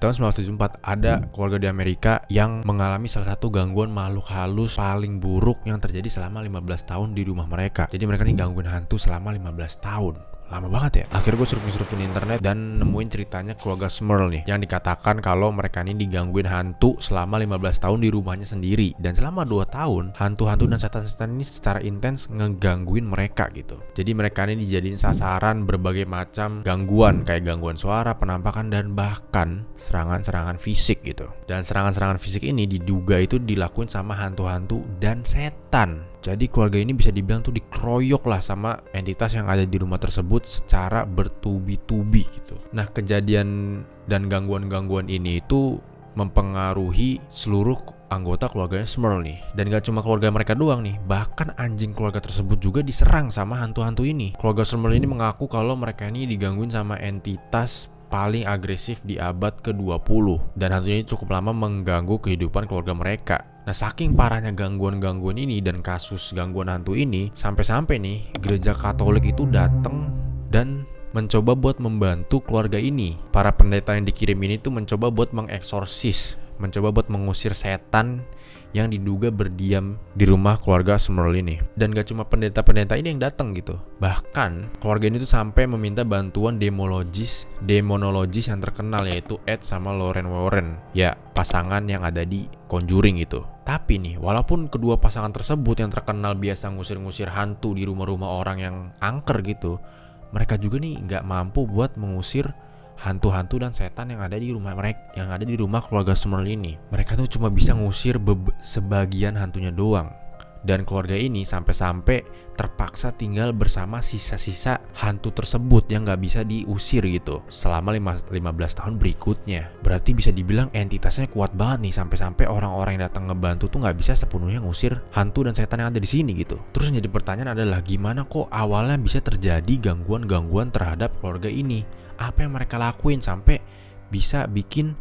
tahun 1974 ada keluarga di Amerika yang mengalami salah satu gangguan makhluk halus paling buruk yang terjadi selama 15 tahun di rumah mereka. Jadi mereka nih gangguin hantu selama 15 tahun. Lama banget ya. Akhirnya gue surfing di internet dan nemuin ceritanya keluarga Smurl nih, yang dikatakan kalau mereka ini digangguin hantu selama 15 tahun di rumahnya sendiri. Dan selama 2 tahun hantu-hantu dan setan-setan ini secara intens ngegangguin mereka gitu. Jadi mereka ini dijadiin sasaran berbagai macam gangguan, kayak gangguan suara, penampakan, dan bahkan serangan-serangan fisik gitu. Dan serangan-serangan fisik ini diduga itu dilakuin sama hantu-hantu dan setan. Jadi keluarga ini bisa dibilang tuh dikeroyok lah sama entitas yang ada di rumah tersebut secara bertubi-tubi gitu. Nah, kejadian dan gangguan-gangguan ini itu mempengaruhi seluruh anggota keluarganya Smurl nih. Dan gak cuma keluarga mereka doang nih, bahkan anjing keluarga tersebut juga diserang sama hantu-hantu ini. Keluarga Smurl ini mengaku kalau mereka ini digangguin sama entitas paling agresif di abad ke-20. Dan hantu ini cukup lama mengganggu kehidupan keluarga mereka. Nah, saking parahnya gangguan-gangguan ini dan kasus gangguan hantu ini, sampai-sampai nih gereja Katolik itu datang dan mencoba buat membantu keluarga ini. Para pendeta yang dikirim ini tuh mencoba buat mengeksorsis, mencoba buat mengusir setan yang diduga berdiam di rumah keluarga Smurl ini. Dan gak cuma pendeta-pendeta ini yang datang gitu. Bahkan keluarga ini tuh sampai meminta bantuan demonologis yang terkenal, yaitu Ed sama Lorraine Warren. Ya, pasangan yang ada di Conjuring gitu. Tapi nih, walaupun kedua pasangan tersebut yang terkenal biasa ngusir-ngusir hantu di rumah-rumah orang yang angker gitu, mereka juga nih gak mampu buat mengusir hantu-hantu dan setan yang ada di rumah mereka, yang ada di rumah keluarga Smurl ini. Mereka tuh cuma bisa ngusir sebagian hantunya doang. Dan keluarga ini sampai-sampai terpaksa tinggal bersama sisa-sisa hantu tersebut yang gak bisa diusir gitu selama 15 tahun berikutnya. Berarti bisa dibilang entitasnya kuat banget nih, sampai-sampai orang-orang yang datang ngebantu tuh gak bisa sepenuhnya ngusir hantu dan setan yang ada di sini gitu. Terus yang jadi pertanyaan adalah, gimana kok awalnya bisa terjadi gangguan-gangguan terhadap keluarga ini? Apa yang mereka lakuin sampai bisa bikin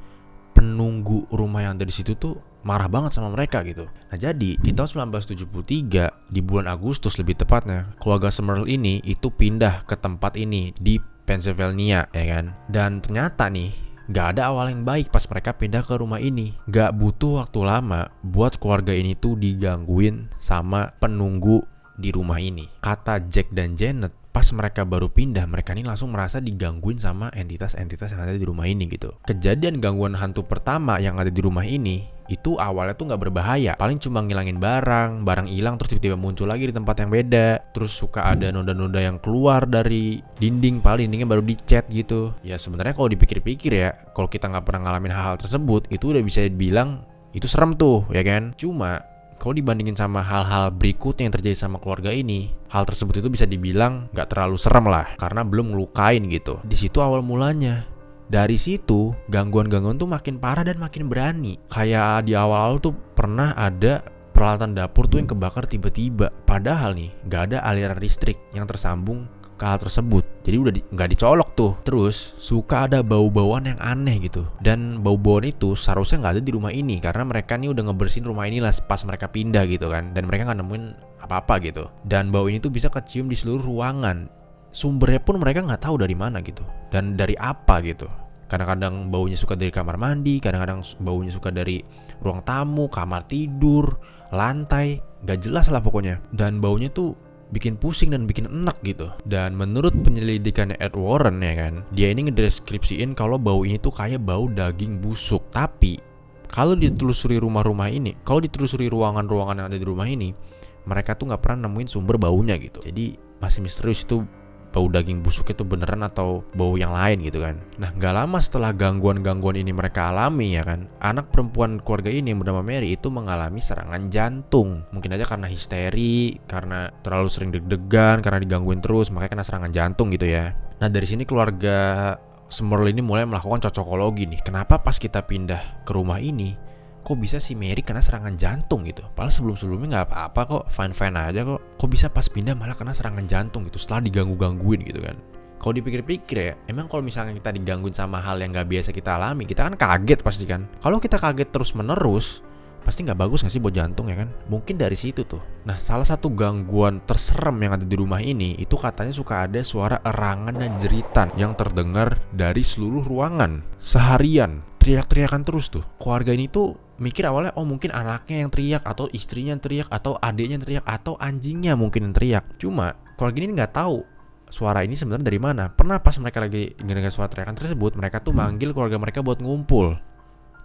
penunggu rumah yang ada di situ tuh marah banget sama mereka gitu. Nah, jadi di tahun 1973 di bulan Agustus lebih tepatnya, keluarga Smurl ini itu pindah ke tempat ini di Pennsylvania ya kan. Dan ternyata nih gak ada awal yang baik pas mereka pindah ke rumah ini. Gak butuh waktu lama buat keluarga ini tuh digangguin sama penunggu di rumah ini. Kata Jack dan Janet, pas mereka baru pindah, mereka ini langsung merasa digangguin sama entitas-entitas yang ada di rumah ini gitu. Kejadian gangguan hantu pertama yang ada di rumah ini itu awalnya tuh gak berbahaya, paling cuma ngilangin barang hilang terus tiba-tiba muncul lagi di tempat yang beda. Terus suka ada noda-noda yang keluar dari dinding, paling dindingnya baru dicat gitu. Ya sebenarnya kalau dipikir-pikir ya, kalau kita gak pernah ngalamin hal-hal tersebut, itu udah bisa dibilang itu serem tuh ya kan. Cuma kalau dibandingin sama hal-hal berikutnya yang terjadi sama keluarga ini, hal tersebut itu bisa dibilang gak terlalu serem lah, karena belum ngelukain gitu. Di situ awal mulanya. Dari situ gangguan-gangguan tuh makin parah dan makin berani. Kayak di awal-awal tuh pernah ada peralatan dapur tuh yang kebakar tiba-tiba. Padahal nih gak ada aliran listrik yang tersambung ke hal tersebut. Jadi udah nggak dicolok tuh. Terus suka ada bau-bauan yang aneh gitu. Dan bau-bauan itu seharusnya nggak ada di rumah ini, karena mereka nih udah ngebersihin rumah ini lah pas mereka pindah gitu kan. Dan mereka nggak nemuin apa-apa gitu. Dan bau ini tuh bisa kecium di seluruh ruangan. Sumbernya pun mereka nggak tahu dari mana gitu dan dari apa gitu. Kadang-kadang baunya suka dari kamar mandi, kadang-kadang baunya suka dari ruang tamu, kamar tidur, lantai, nggak jelas lah pokoknya. Dan baunya tuh bikin pusing dan bikin enak gitu. Dan menurut penyelidikannya Ed Warren ya kan, dia ini ngedeskripsiin kalau bau ini tuh kayak bau daging busuk. Tapi kalau ditelusuri rumah-rumah ini, kalau ditelusuri ruangan-ruangan yang ada di rumah ini, mereka tuh nggak pernah nemuin sumber baunya gitu. Jadi masih misterius itu bau daging busuk itu beneran atau bau yang lain gitu kan. Nah, gak lama setelah gangguan-gangguan ini mereka alami ya kan, anak perempuan keluarga ini yang bernama Mary itu mengalami serangan jantung. Mungkin aja karena histeri, karena terlalu sering deg-degan, karena digangguin terus, makanya kena serangan jantung gitu ya. Nah, dari sini keluarga Smurl ini mulai melakukan cocokologi nih. Kenapa pas kita pindah ke rumah ini kok bisa si Mary kena serangan jantung gitu? Padahal sebelum-sebelumnya gak apa-apa kok, fine-fine aja kok. Kok bisa pas pindah malah kena serangan jantung gitu setelah diganggu-gangguin gitu kan. Kalau dipikir-pikir ya, emang kalau misalnya kita digangguin sama hal yang gak biasa kita alami, kita kan kaget pasti kan. Kalau kita kaget terus-menerus, pasti gak bagus gak sih buat jantung ya kan? Mungkin dari situ tuh. Nah, salah satu gangguan terserem yang ada di rumah ini, itu katanya suka ada suara erangan dan jeritan yang terdengar dari seluruh ruangan seharian. teriak-teriakan terus tuh. Keluarga ini tuh mikir awalnya oh mungkin anaknya yang teriak, atau istrinya yang teriak, atau adiknya yang teriak, atau anjingnya mungkin yang teriak. Cuma keluarga ini nggak tahu suara ini sebenarnya dari mana. Pernah pas mereka lagi mendengar suara teriakan tersebut, mereka tuh manggil keluarga mereka buat ngumpul.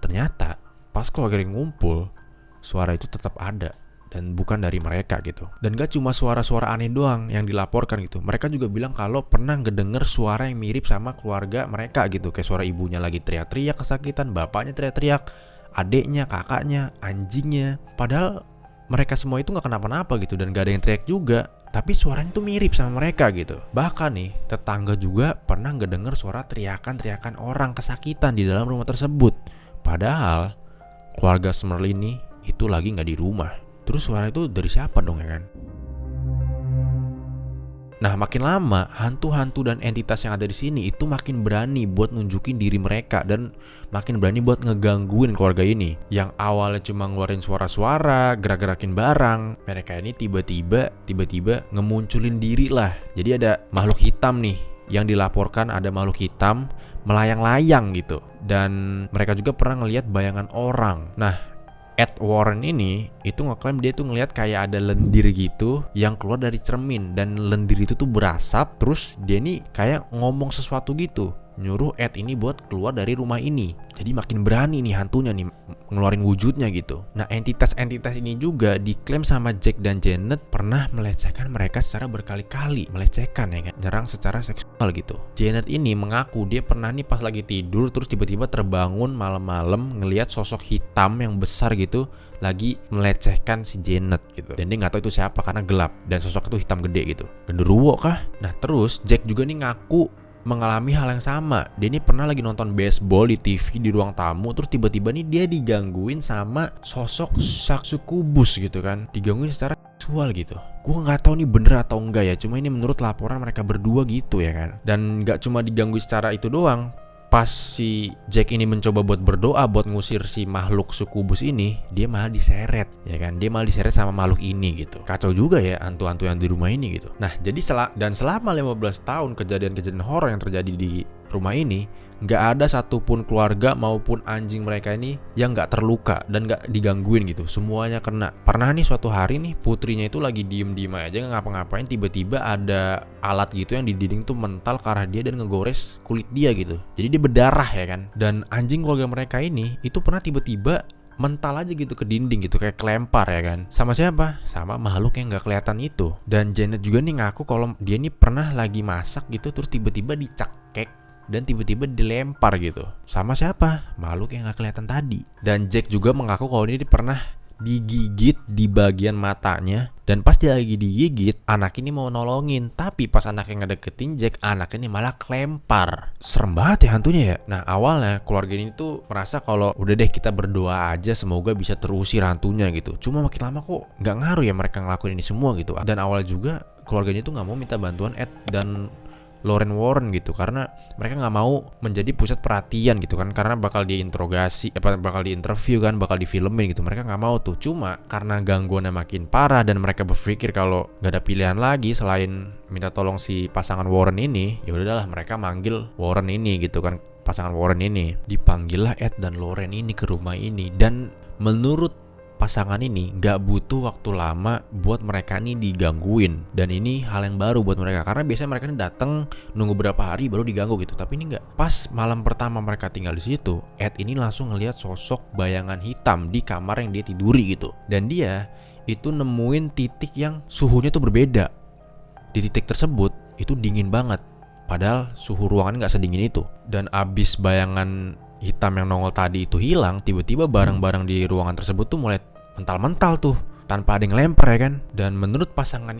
Ternyata pas keluarga yang ngumpul, suara itu tetap ada dan bukan dari mereka gitu. Dan gak cuma suara-suara aneh doang yang dilaporkan gitu. Mereka juga bilang kalau pernah ngedenger suara yang mirip sama keluarga mereka gitu. Kayak suara ibunya lagi teriak-teriak kesakitan, bapaknya teriak-teriak, adeknya, kakaknya, anjingnya. Padahal mereka semua itu gak kenapa-napa gitu dan gak ada yang teriak juga. Tapi suaranya tuh mirip sama mereka gitu. Bahkan nih tetangga juga pernah ngedenger suara teriakan-teriakan orang kesakitan di dalam rumah tersebut. Padahal keluarga Smurl ini itu lagi gak di rumah. Terus suara itu dari siapa dong ya kan? Nah makin lama hantu-hantu dan entitas yang ada di sini itu makin berani buat nunjukin diri mereka dan makin berani buat ngegangguin keluarga ini. Yang awalnya cuma ngeluarin suara-suara, gerak-gerakin barang, mereka ini tiba-tiba ngemunculin diri lah. Jadi ada makhluk hitam nih yang dilaporkan ada makhluk hitam melayang-layang gitu. Dan mereka juga pernah ngelihat bayangan orang. Nah Ed Warren ini itu ngeklaim dia tuh ngelihat kayak ada lendir gitu yang keluar dari cermin, dan lendir itu tuh berasap. Terus dia nih kayak ngomong sesuatu gitu, nyuruh Ed ini buat keluar dari rumah ini. Jadi makin berani nih hantunya nih ngeluarin wujudnya gitu. Nah entitas-entitas ini juga diklaim sama Jack dan Janet pernah melecehkan mereka secara berkali-kali. Melecehkan ya kan, nyerang secara seksual gitu. Janet ini mengaku dia pernah nih pas lagi tidur terus tiba-tiba terbangun malam-malam ngelihat sosok hitam yang besar gitu lagi melecehkan si Janet gitu. Dan dia gak tahu itu siapa karena gelap dan sosok itu hitam gede gitu. Genderuwo kah? Nah terus Jack juga nih ngaku mengalami hal yang sama. Dia ini pernah lagi nonton baseball di TV di ruang tamu, terus tiba-tiba nih dia digangguin sama sosok Saksukubus gitu kan. Digangguin secara seksual gitu. Gue gak tahu nih bener atau enggak ya, cuma ini menurut laporan mereka berdua gitu ya kan. Dan gak cuma digangguin secara itu doang. Pas si Jack ini mencoba buat berdoa buat ngusir si makhluk sukubus ini, dia malah diseret ya kan. Dia malah diseret sama makhluk ini gitu. Kacau juga ya hantu-hantu yang di rumah ini gitu. Nah jadi selama 15 tahun kejadian-kejadian horor yang terjadi di rumah ini, gak ada satupun keluarga maupun anjing mereka ini yang gak terluka dan gak digangguin gitu. Semuanya kena. Pernah nih suatu hari nih putrinya itu lagi diem-diem aja gak ngapa-ngapain, tiba-tiba ada alat gitu yang di dinding tuh mental ke arah dia dan ngegores kulit dia gitu. Jadi dia berdarah ya kan. Dan anjing keluarga mereka ini itu pernah tiba-tiba mental aja gitu ke dinding gitu, kayak kelempar ya kan. Sama siapa? Sama makhluk yang gak kelihatan itu. Dan Janet juga nih ngaku kalau dia nih pernah lagi masak gitu terus tiba-tiba dicekek dan tiba-tiba dilempar gitu. Sama siapa? Makhluk yang gak kelihatan tadi. Dan Jack juga mengaku kalau ini pernah digigit di bagian matanya. Dan pas dia lagi digigit, anak ini mau nolongin, tapi pas anaknya ngedeketin Jack, anak ini malah kelempar. Serem banget ya hantunya ya. Nah awalnya keluarga ini tuh merasa kalau udah deh kita berdoa aja semoga bisa terusir hantunya gitu. Cuma makin lama kok gak ngaruh ya mereka ngelakuin ini semua gitu. Dan awalnya juga keluarganya tuh gak mau minta bantuan Ed dan Lorraine Warren gitu, karena mereka nggak mau menjadi pusat perhatian gitu kan, karena bakal diinterogasi, bakal diinterview kan, bakal difilmin gitu. Mereka nggak mau tuh. Cuma karena gangguannya makin parah dan mereka berpikir kalau nggak ada pilihan lagi selain minta tolong si pasangan Warren ini, ya udahlah mereka manggil Warren ini gitu kan. Pasangan Warren ini dipanggil lah Ed dan Lorraine ini ke rumah ini. Dan menurut pasangan ini gak butuh waktu lama buat mereka nih digangguin. Dan ini hal yang baru buat mereka, karena biasanya mereka nih datang nunggu berapa hari baru diganggu gitu. Tapi ini gak. Pas malam pertama mereka tinggal di situ, Ed ini langsung ngelihat sosok bayangan hitam di kamar yang dia tiduri gitu. Dan dia itu nemuin titik yang suhunya tuh berbeda. Di titik tersebut itu dingin banget, padahal suhu ruangan gak sedingin itu. Dan abis bayangan hitam yang nongol tadi itu hilang, tiba-tiba barang-barang di ruangan tersebut tuh mulai mental-mental tuh tanpa ada yang lempar ya kan. Dan menurut pasangan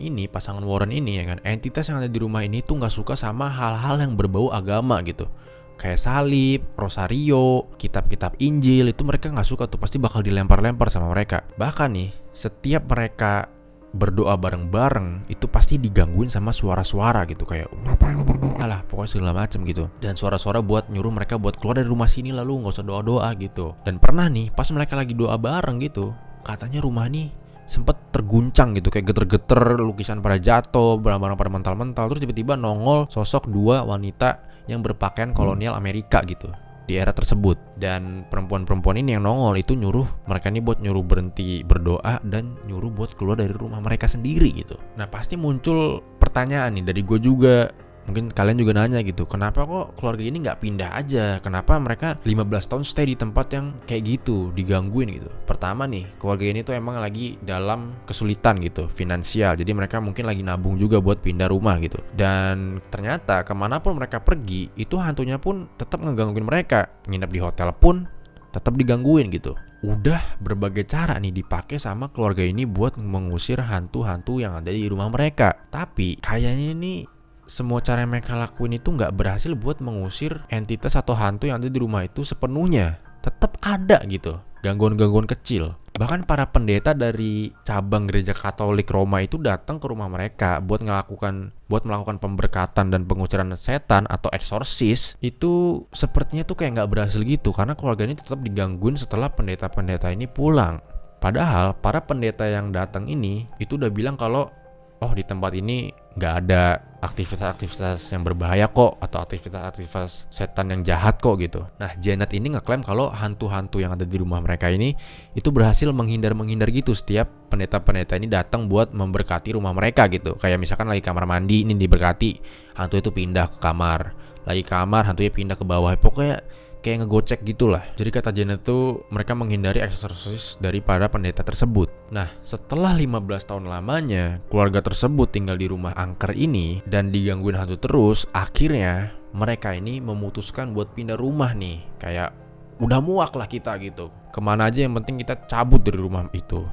Warren ini ya kan, entitas yang ada di rumah ini tuh nggak suka sama hal-hal yang berbau agama gitu, kayak salib, rosario, kitab-kitab Injil. Itu mereka nggak suka tuh, pasti bakal dilempar-lempar sama mereka. Bahkan nih setiap mereka berdoa bareng-bareng itu pasti digangguin sama suara-suara gitu, kayak ngapain lu berdoa lah, pokoknya segala macem gitu. Dan suara-suara buat nyuruh mereka buat keluar dari rumah sini, lalu nggak usah doa-doa gitu. Dan pernah nih pas mereka lagi doa bareng gitu, katanya rumah nih sempet terguncang gitu, kayak geter-geter, lukisan pada jatuh, barang-barang pada mental-mental. Terus tiba-tiba nongol sosok dua wanita yang berpakaian kolonial Amerika gitu. di era tersebut. Dan perempuan-perempuan ini yang nongol itu nyuruh mereka ini buat nyuruh berhenti berdoa dan nyuruh buat keluar dari rumah mereka sendiri gitu. Nah pasti muncul pertanyaan nih dari gue juga. Mungkin kalian juga nanya gitu, kenapa kok keluarga ini nggak pindah aja? Kenapa mereka 15 tahun stay di tempat yang kayak gitu, digangguin gitu? Pertama nih, keluarga ini tuh emang lagi dalam kesulitan gitu, finansial. Jadi mereka mungkin lagi nabung juga buat pindah rumah gitu. Dan ternyata kemanapun mereka pergi, itu hantunya pun tetap ngegangguin mereka. Nginep di hotel pun tetap digangguin gitu. Udah berbagai cara nih dipakai sama keluarga ini buat mengusir hantu-hantu yang ada di rumah mereka. Tapi kayaknya ini semua cara yang mereka lakuin itu nggak berhasil buat mengusir entitas atau hantu yang ada di rumah itu sepenuhnya. Tetap ada gitu, gangguan-gangguan kecil. Bahkan para pendeta dari cabang gereja Katolik Roma itu datang ke rumah mereka buat melakukan pemberkatan dan penguciran setan atau eksorsis. Itu sepertinya tuh kayak nggak berhasil gitu, karena keluarga ini tetap digangguin setelah pendeta-pendeta ini pulang. Padahal para pendeta yang datang ini itu udah bilang kalau di tempat ini nggak ada aktivitas-aktivitas yang berbahaya kok, atau aktivitas-aktivitas setan yang jahat kok gitu. Nah Janet ini ngeklaim kalau hantu-hantu yang ada di rumah mereka ini itu berhasil menghindar gitu setiap pendeta-pendeta ini datang buat memberkati rumah mereka gitu. Kayak misalkan lagi kamar mandi ini diberkati, hantu itu pindah ke kamar. Lagi kamar, hantunya pindah ke bawah. Pokoknya kayak ngegocek gitulah. Jadi kata Janet tuh mereka menghindari eksorsis daripada pendeta tersebut. Nah setelah 15 tahun lamanya keluarga tersebut tinggal di rumah angker ini dan digangguin hantu terus, akhirnya mereka ini memutuskan buat pindah rumah nih. Kayak udah muak lah kita gitu, kemana aja yang penting kita cabut dari rumah itu.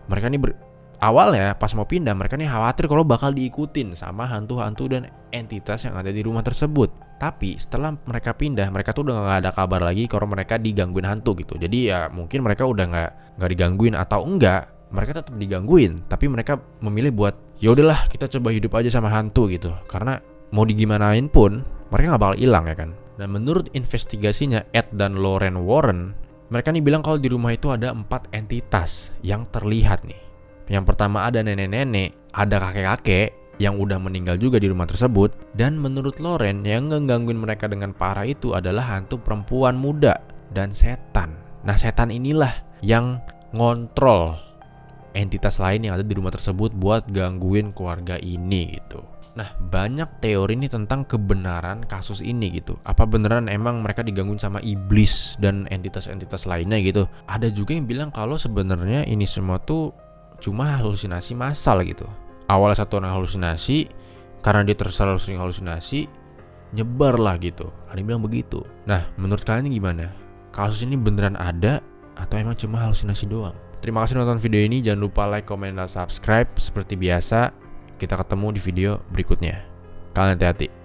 Mereka ini awalnya pas mau pindah mereka nih khawatir kalau bakal diikutin sama hantu-hantu dan entitas yang ada di rumah tersebut. Tapi setelah mereka pindah, mereka tuh udah gak ada kabar lagi kalau mereka digangguin hantu gitu. Jadi ya mungkin mereka udah gak digangguin, atau enggak, mereka tetap digangguin, tapi mereka memilih buat ya udahlah kita coba hidup aja sama hantu gitu. Karena mau digimanain pun mereka gak bakal hilang ya kan. Dan menurut investigasinya Ed dan Lauren Warren, mereka nih bilang kalau di rumah itu ada 4 entitas yang terlihat nih. Yang pertama ada nenek-nenek, ada kakek-kakek yang udah meninggal juga di rumah tersebut. Dan menurut Lauren, yang ngegangguin mereka dengan parah itu adalah hantu perempuan muda dan setan. Nah setan inilah yang ngontrol entitas lain yang ada di rumah tersebut buat gangguin keluarga ini gitu. Nah banyak teori nih tentang kebenaran kasus ini gitu. Apa beneran emang mereka digangguin sama iblis dan entitas-entitas lainnya gitu. Ada juga yang bilang kalau sebenarnya ini semua tuh cuma halusinasi massal gitu. Awalnya satu orang halusinasi, karena dia terlalu sering halusinasi, nyebar lah gitu. Ada yang bilang begitu. Nah menurut kalian gimana? Kasus ini beneran ada atau emang cuma halusinasi doang? Terima kasih nonton video ini. Jangan lupa like, comment, dan subscribe. Seperti biasa, kita ketemu di video berikutnya. Kalian hati-hati.